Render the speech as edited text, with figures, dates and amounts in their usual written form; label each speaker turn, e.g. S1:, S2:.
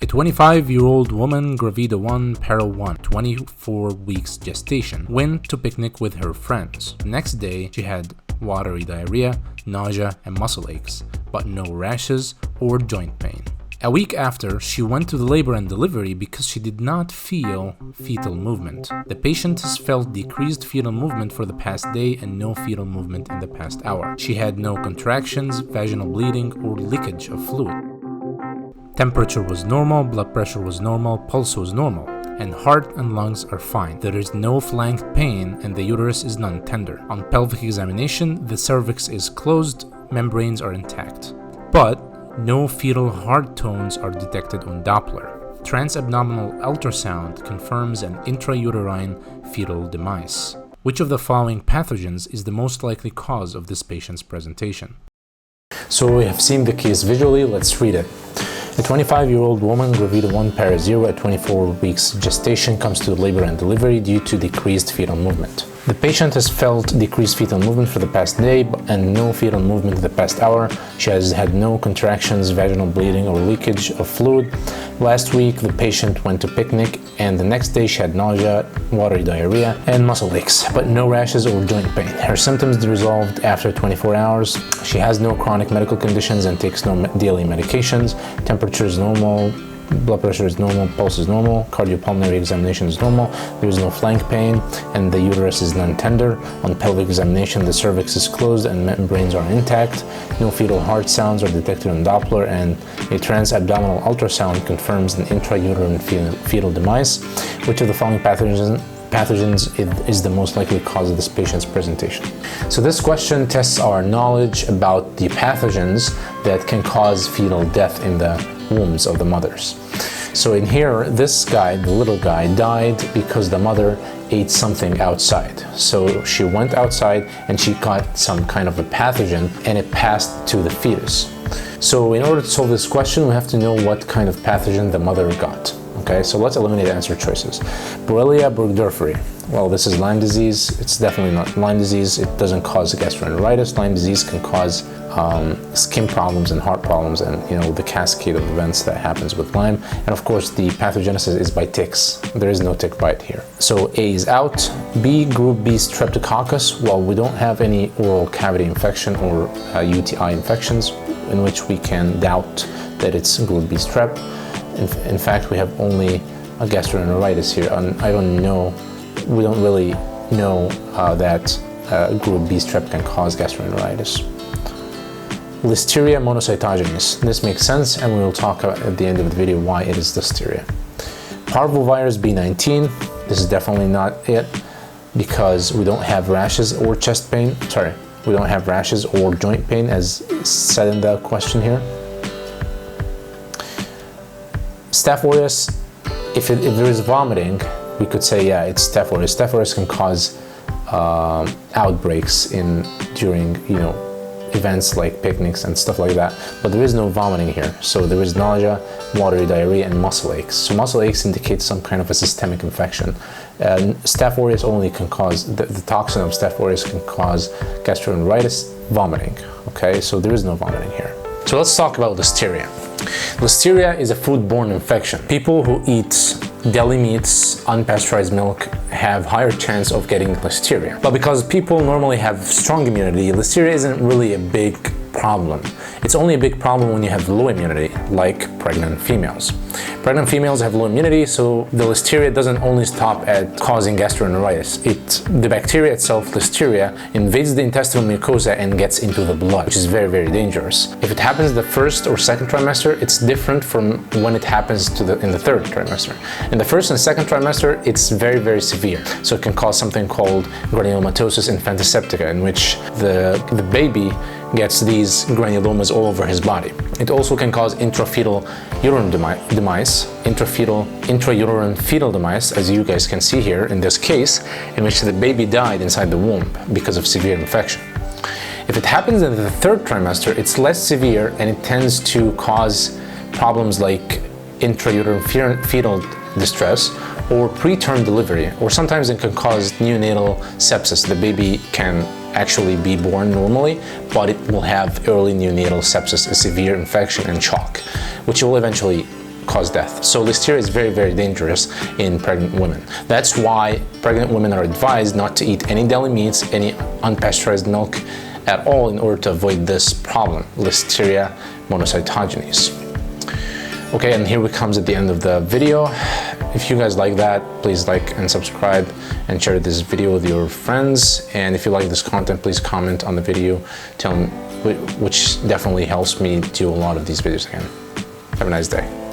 S1: 25-year-old woman, gravida 1, para 1, 24 weeks gestation, went to picnic with her friends. The next day, she had watery diarrhea, nausea, and muscle aches, but no rashes or joint pain. A week after, she went to the labor and delivery because she did not feel fetal movement. The patient has felt decreased fetal movement for the past day and no fetal movement in the past hour. She had no contractions, vaginal bleeding, or leakage of fluid. Temperature was normal, blood pressure was normal, pulse was normal, and heart and lungs are fine. There is no flanked pain and the uterus is non-tender. On pelvic examination, the cervix is closed, membranes are intact. But no fetal heart tones are detected on Doppler. Transabdominal ultrasound confirms an intrauterine fetal demise. Which of the following pathogens is the most likely cause of this patient's presentation?
S2: So we have seen the case visually, let's read it. A 25-year-old woman, gravida 1, para 0, at 24 weeks gestation, comes to labor and delivery due to decreased fetal movement. The patient has felt decreased fetal movement for the past day and no fetal movement in the past hour. She has had no contractions, vaginal bleeding, or leakage of fluid. Last week, the patient went to picnic, and the next day she had nausea, watery diarrhea, and muscle aches, but no rashes or joint pain. Her symptoms resolved after 24 hours. She has no chronic medical conditions and takes no daily medications. Temperature is normal. Blood pressure is normal, pulse is normal, cardiopulmonary examination is normal, there is no flank pain, and the uterus is non-tender. On pelvic examination, the cervix is closed and membranes are intact. No fetal heart sounds are detected on Doppler, and a transabdominal ultrasound confirms an intrauterine fetal demise. Which of the following pathogens is the most likely cause of this patient's presentation? So this question tests our knowledge about the pathogens that can cause fetal death in the wombs of the mothers. So in here, this guy, the little guy, died because the mother ate something outside. So she went outside and she got some kind of a pathogen and it passed to the fetus. So in order to solve this question, we have to know what kind of pathogen the mother got. Okay, so let's eliminate answer choices. Borrelia burgdorferi. Well, this is Lyme disease. It's definitely not Lyme disease. It doesn't cause gastroenteritis. Lyme disease can cause skin problems and heart problems, and the cascade of events that happens with Lyme. And of course, the pathogenesis is by ticks. There is no tick bite here. So A is out. B, group B, streptococcus. Well, we don't have any oral cavity infection or UTI infections in which we can doubt that it's group B strep. In fact, we have only a gastroenteritis here, and we don't really know that group B strep can cause gastroenteritis. Listeria monocytogenes. This makes sense, and we will talk about at the end of the video why it is listeria. Parvovirus B19. This is definitely not it because we don't have rashes or chest pain. Sorry, we don't have rashes or joint pain as said in the question here. Staph aureus, if there is vomiting, we could say, yeah, it's Staph aureus. Staph aureus can cause outbreaks during events like picnics and stuff like that, but there is no vomiting here. So there is nausea, watery diarrhea, and muscle aches. So muscle aches indicate some kind of a systemic infection. Staph aureus only can cause, the toxin of Staph aureus can cause gastroenteritis, vomiting. Okay, so there is no vomiting here. So let's talk about listeria. Listeria is a foodborne infection. People who eat deli meats, unpasteurized milk have higher chance of getting listeria. But because people normally have strong immunity, listeria isn't really a big problem. It's only a big problem when you have low immunity, like pregnant females. Pregnant females have low immunity, so the listeria doesn't only stop at causing gastroenteritis. The bacteria itself, listeria, invades the intestinal mucosa and gets into the blood, which is very, very dangerous. If it happens the first or second trimester, it's different from when it happens in the third trimester. In the first and second trimester, it's very, very severe. So it can cause something called granulomatosis infantiseptica, in which the baby gets these granulomas all over his body. It also can cause intrafetal uterine demise, intrauterine fetal demise, as you guys can see here in this case, in which the baby died inside the womb because of severe infection. If it happens in the third trimester, it's less severe and it tends to cause problems like intrauterine fetal distress or preterm delivery, or sometimes it can cause neonatal sepsis. The baby can actually be born normally, but it will have early neonatal sepsis, a severe infection and shock, which will eventually cause death. So listeria is very, very dangerous in pregnant women. That's why pregnant women are advised not to eat any deli meats, any unpasteurized milk at all in order to avoid this problem, Listeria monocytogenes. Okay, and here we comes at the end of the video. If you guys like that, please like and subscribe and share this video with your friends. And if you like this content, please comment on the video, which definitely helps me do a lot of these videos again. Have a nice day.